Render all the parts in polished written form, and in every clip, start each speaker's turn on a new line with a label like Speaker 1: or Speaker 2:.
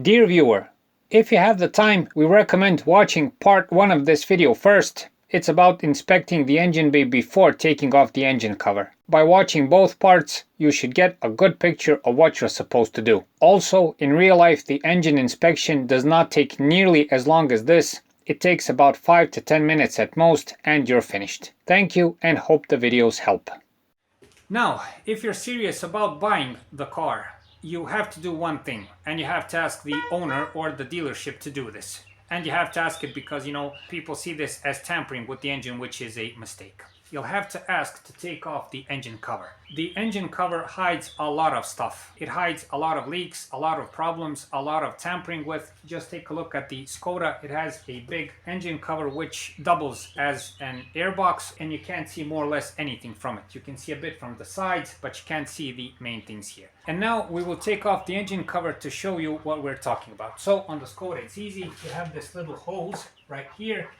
Speaker 1: Dear viewer, if you have the time, we recommend watching part 1 of this video first. It's about inspecting the engine bay before taking off the engine cover. By watching both parts, you should get a good picture of what you're supposed to do. Also, in real life, the engine inspection does not take nearly as long as this. It takes about 5 to 10 minutes at most, and you're finished. Thank you and hope the videos help. Now, if you're serious about buying the car, you have to do one thing, and you have to ask the owner or the dealership to do this. And you have to ask it because, people see this as tampering with the engine, which is a mistake. You'll have to ask to take off the engine cover. The engine cover hides a lot of stuff. It hides a lot of leaks, a lot of problems, a lot of tampering with. Just take a look at the Skoda. It has a big engine cover which doubles as an airbox, and you can't see more or less anything from it. You can see a bit from the sides, but you can't see the main things here. And now we will take off the engine cover to show you what we're talking about. So on the Skoda, it's easy. You have this little hose right here,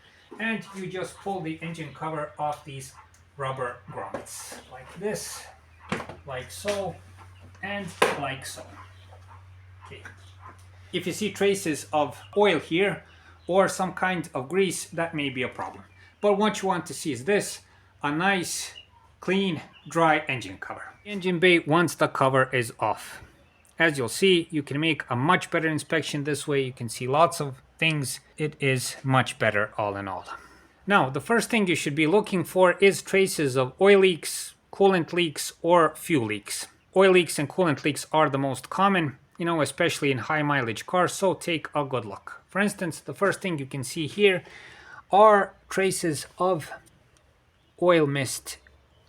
Speaker 1: and you just pull the engine cover off these rubber grommets like this, like so, and like so. Okay. If you see traces of oil here or some kind of grease, that may be a problem. But what you want to see is this: a nice, clean, dry engine cover. Engine bay once the cover is off. As you'll see, you can make a much better inspection this way. You can see lots of things. It is much better all in all. Now, the first thing you should be looking for is traces of oil leaks, coolant leaks, or fuel leaks. Oil leaks and coolant leaks are the most common, especially in high mileage cars, so take a good look. For instance, the first thing you can see here are traces of oil mist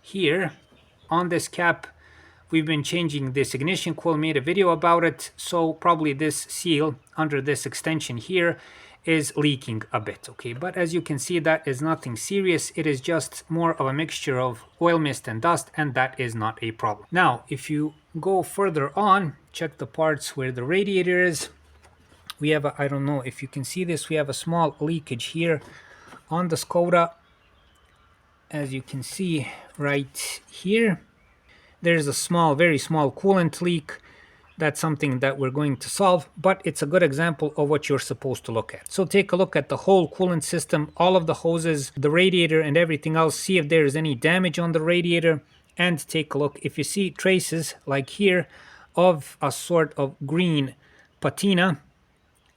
Speaker 1: here on this cap. We've been changing this ignition coil, made a video about it, so probably this seal under this extension here is leaking a bit, okay? But as you can see, that is nothing serious. It is just more of a mixture of oil mist and dust, and that is not a problem. Now, if you go further on, check the parts where the radiator is. We have I don't know if you can see this, we have a small leakage here on the Skoda. As you can see right here, there's a small, very small coolant leak. That's something that we're going to solve, but it's a good example of what you're supposed to look at. So take a look at the whole coolant system, all of the hoses, the radiator and everything else. See if there is any damage on the radiator, and take a look. If you see traces like here of a sort of green patina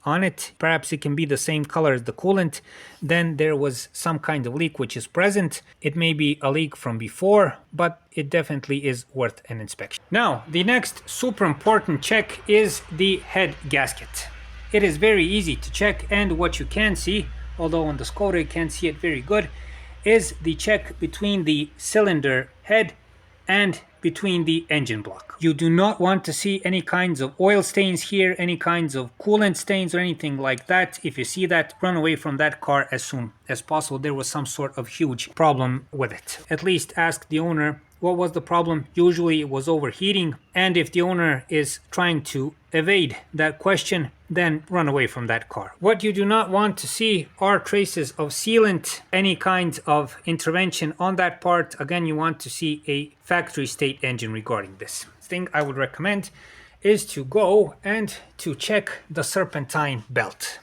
Speaker 1: on it, perhaps it can be the same color as the coolant, then there was some kind of leak which is present. It may be a leak from before, but it definitely is worth an inspection. Now, the next super important check is the head gasket. It is very easy to check, and what you can see, although on the Skoda you can't see it very good, is the check between the cylinder head and between the engine block. You do not want to see any kinds of oil stains here, any kinds of coolant stains or anything like that. If you see that, run away from that car as soon as possible. There was some sort of huge problem with it. At least ask the owner what was the problem. Usually it was overheating, and if the owner is trying to evade that question, then run away from that car. What you do not want to see are traces of sealant, any kind of intervention on that part. Again, you want to see a factory state engine regarding this. Thing I would recommend is to go and to check the serpentine belt.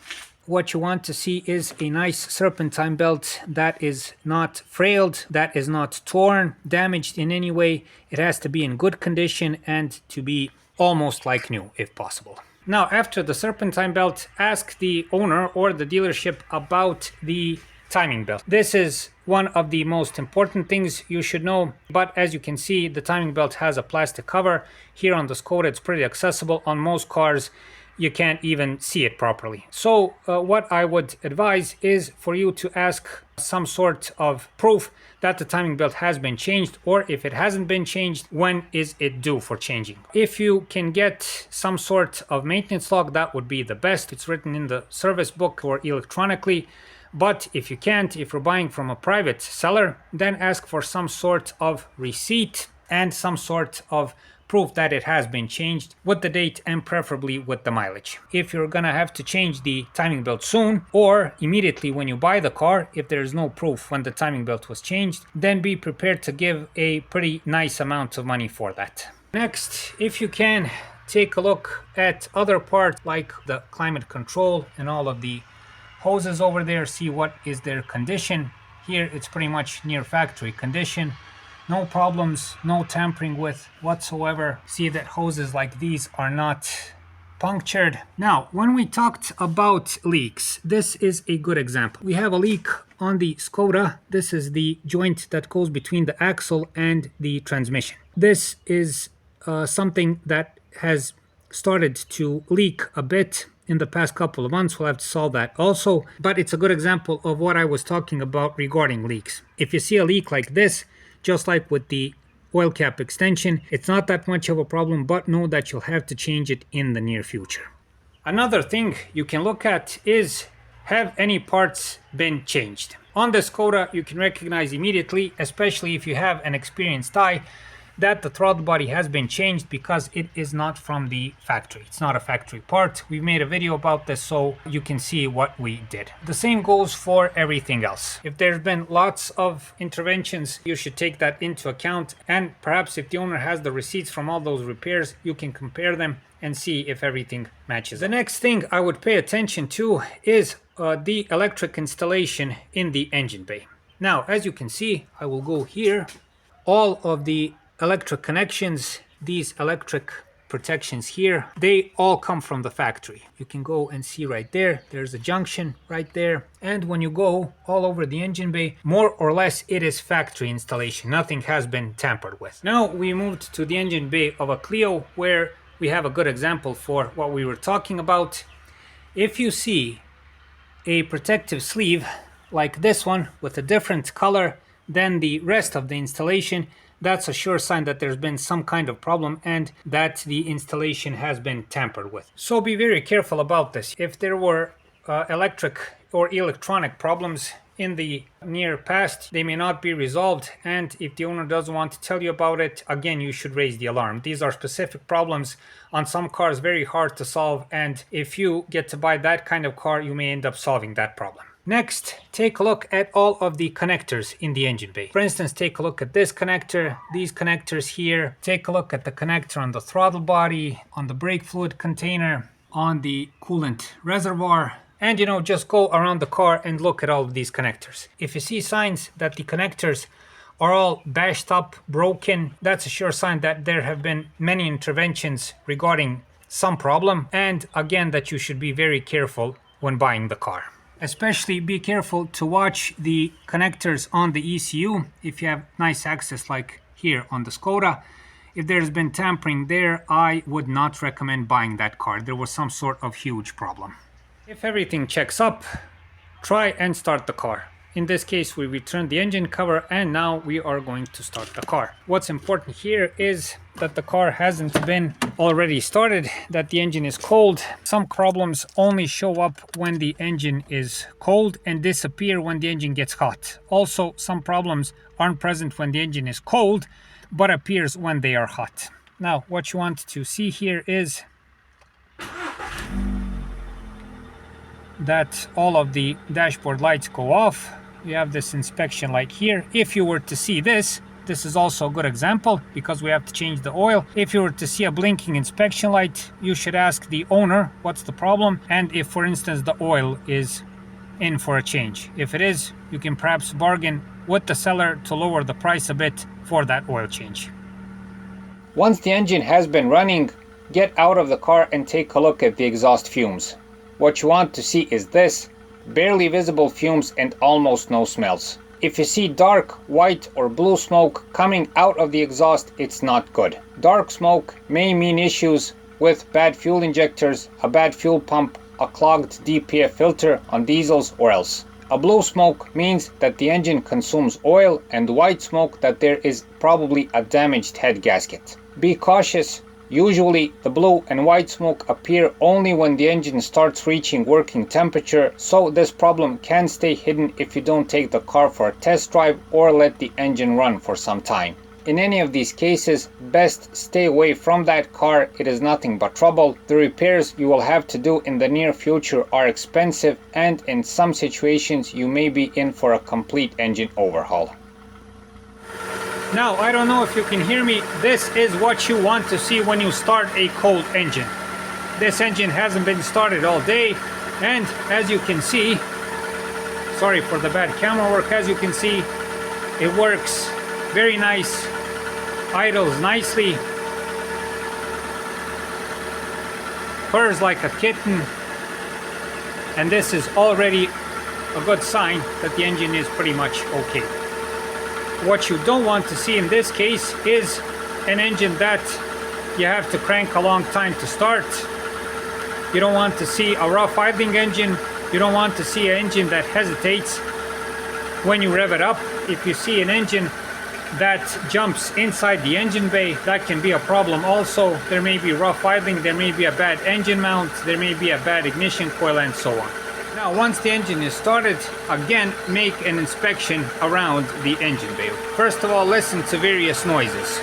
Speaker 1: What you want to see is a nice serpentine belt that is not frayed, that is not torn, damaged in any way. It has to be in good condition and to be almost like new if possible. Now, after the serpentine belt, ask the owner or the dealership about the timing belt. This is one of the most important things you should know, but as you can see, the timing belt has a plastic cover. Here on the Skoda, it's pretty accessible. On most cars, you can't even see it properly. So what I would advise is for you to ask some sort of proof that the timing belt has been changed, or if it hasn't been changed, when is it due for changing. If you can get some sort of maintenance log, that would be the best. It's written in the service book or electronically. But if you can't, if you're buying from a private seller, then ask for some sort of receipt and some sort of proof that it has been changed with the date and preferably with the mileage. If you're gonna have to change the timing belt soon or immediately when you buy the car, if there's no proof when the timing belt was changed, then be prepared to give a pretty nice amount of money for that. Next, if you can, take a look at other parts like the climate control and all of the hoses over there, see what is their condition. Here it's pretty much near factory condition. No problems, no tampering with whatsoever. See that hoses like these are not punctured. Now, when we talked about leaks, this is a good example. We have a leak on the Skoda. This is the joint that goes between the axle and the transmission. This is something that has started to leak a bit in the past couple of months. We'll have to solve that also, but it's a good example of what I was talking about regarding leaks. If you see a leak like this, just like with the oil cap extension, it's not that much of a problem, but know that you'll have to change it in the near future. Another thing you can look at is, have any parts been changed? On the Skoda, you can recognize immediately, especially if you have an experienced eye, that the throttle body has been changed because it is not from the factory. It's not a factory part. We've made a video about this so you can see what we did. The same goes for everything else. If there's been lots of interventions, you should take that into account, and perhaps if the owner has the receipts from all those repairs, you can compare them and see if everything matches. The next thing I would pay attention to is the electric installation in the engine bay. Now, as you can see, I will go here. All of the electric connections, these electric protections here, they all come from the factory. You can go and see right there, there's a junction right there. And when you go all over the engine bay, more or less it is factory installation. Nothing has been tampered with. Now we moved to the engine bay of a Clio, where we have a good example for what we were talking about. If you see a protective sleeve like this one with a different color than the rest of the installation, that's a sure sign that there's been some kind of problem and that the installation has been tampered with. So be very careful about this. If there were electric or electronic problems in the near past, they may not be resolved, and if the owner doesn't want to tell you about it, again, you should raise the alarm. These are specific problems on some cars, very hard to solve, and if you get to buy that kind of car, you may end up solving that problem. Next, take a look at all of the connectors in the engine bay. For instance, take a look at this connector, these connectors here. Take a look at the connector on the throttle body, on the brake fluid container, on the coolant reservoir. And just go around the car and look at all of these connectors. If you see signs that the connectors are all bashed up, broken, that's a sure sign that there have been many interventions regarding some problem. And again, that you should be very careful when buying the car. Especially be careful to watch the connectors on the ECU if you have nice access like here on the Skoda. If there's been tampering there, I would not recommend buying that car. There was some sort of huge problem. If everything checks up, try and start the car. In this case, we returned the engine cover and now we are going to start the car. What's important here is that the car hasn't been already started, that the engine is cold. Some problems only show up when the engine is cold and disappear when the engine gets hot. Also, some problems aren't present when the engine is cold, but appears when they are hot. Now, what you want to see here is that all of the dashboard lights go off. We have this inspection light here. If you were to see this is also a good example because we have to change the oil. If you were to see a blinking inspection light, you should ask the owner what's the problem and if, for instance, the oil is in for a change. If it is, you can perhaps bargain with the seller to lower the price a bit for that oil change. Once the engine has been running, get out of the car and take a look at the exhaust fumes. What you want to see is this: barely visible fumes and almost no smells. If you see dark, white or blue smoke coming out of the exhaust, it's not good. Dark smoke may mean issues with bad fuel injectors, a bad fuel pump, a clogged DPF filter on diesels or else. A blue smoke means that the engine consumes oil, and white smoke that there is probably a damaged head gasket. Be cautious. Usually the blue and white smoke appear only when the engine starts reaching working temperature, so this problem can stay hidden if you don't take the car for a test drive or let the engine run for some time. In any of these cases, best stay away from that car. It is nothing but trouble. The repairs you will have to do in the near future are expensive, and in some situations you may be in for a complete engine overhaul. Now, I don't know if you can hear me. This is what you want to see when you start a cold engine. This engine hasn't been started all day, and as you can see, sorry for the bad camera work, as you can see, it works very nice, idles nicely, purrs like a kitten, and this is already a good sign that the engine is pretty much okay. What you don't want to see in this case is an engine that you have to crank a long time to start. You don't want to see a rough idling engine. You don't want to see an engine that hesitates when you rev it up. If you see an engine that jumps inside the engine bay, that can be a problem also. There may be rough idling, there may be a bad engine mount, there may be a bad ignition coil, and so on. Now, once the engine is started, again, make an inspection around the engine bay. First of all, listen to various noises.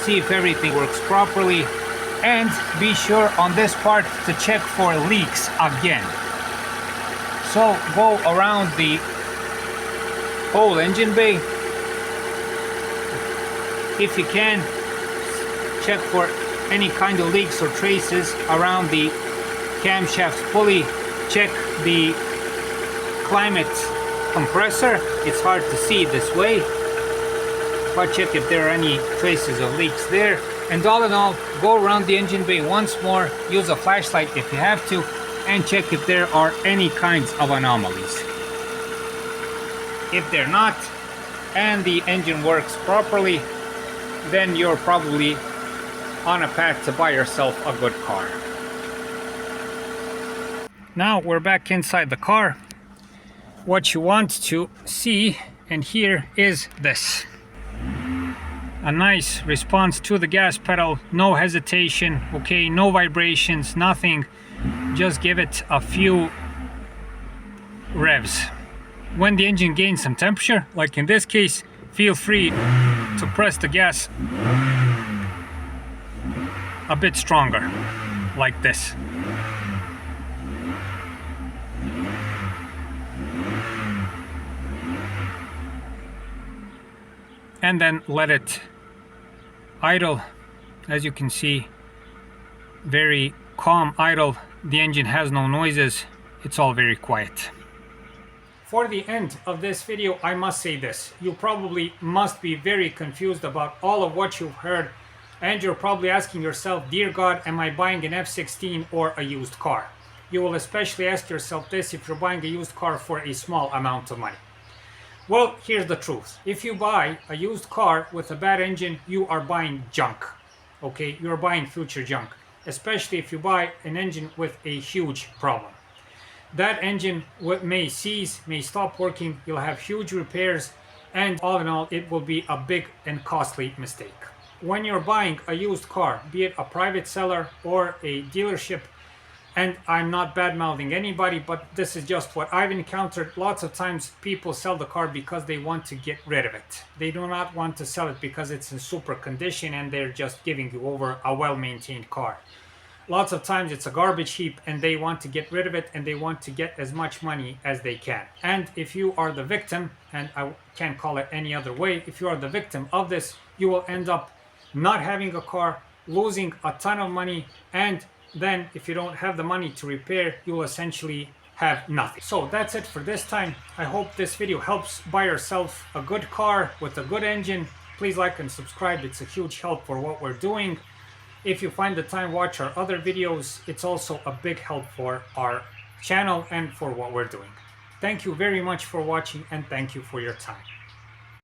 Speaker 1: See if everything works properly, and be sure on this part to check for leaks again. So go around the whole engine bay. If you can, check for any kind of leaks or traces around the camshaft pulley. Check the climate compressor. It's hard to see this way, but check if there are any traces of leaks there. And all in all, go around the engine bay once more, use a flashlight if you have to, and check if there are any kinds of anomalies. If they're not, and the engine works properly, then you're probably on a path to buy yourself a good car. Now we're back inside the car. What you want to see and hear is this. A nice response to the gas pedal, no hesitation, okay, no vibrations, nothing. Just give it a few revs. When the engine gains some temperature, like in this case, feel free to press the gas a bit stronger, like this. And then let it idle. As you can see, very calm idle. The engine has no noises. It's all very quiet. For the end of this video, I must say this. You probably must be very confused about all of what you've heard, and you're probably asking yourself, dear God, am I buying an F-16 or a used car? You will especially ask yourself this if you're buying a used car for a small amount of money. Well, here's the truth. If you buy a used car with a bad engine, you are buying junk. Okay, you're buying future junk. Especially if you buy an engine with a huge problem. That engine may cease, may stop working, you'll have huge repairs, and all in all, it will be a big and costly mistake. When you're buying a used car, be it a private seller or a dealership, and I'm not bad-mouthing anybody, but this is just what I've encountered. Lots of times people sell the car because they want to get rid of it. They do not want to sell it because it's in super condition and they're just giving you over a well-maintained car. Lots of times it's a garbage heap and they want to get rid of it and they want to get as much money as they can. And if you are the victim, and I can't call it any other way, if you are the victim of this, you will end up not having a car, losing a ton of money, and then if you don't have the money to repair, you will essentially have nothing. So that's it for this time. I hope this video helps buy yourself a good car with a good engine. Please like and subscribe. It's a huge help for what we're doing. If you find the time, watch our other videos. It's also a big help for our channel and for what we're doing. Thank you very much for watching, and thank you for your time.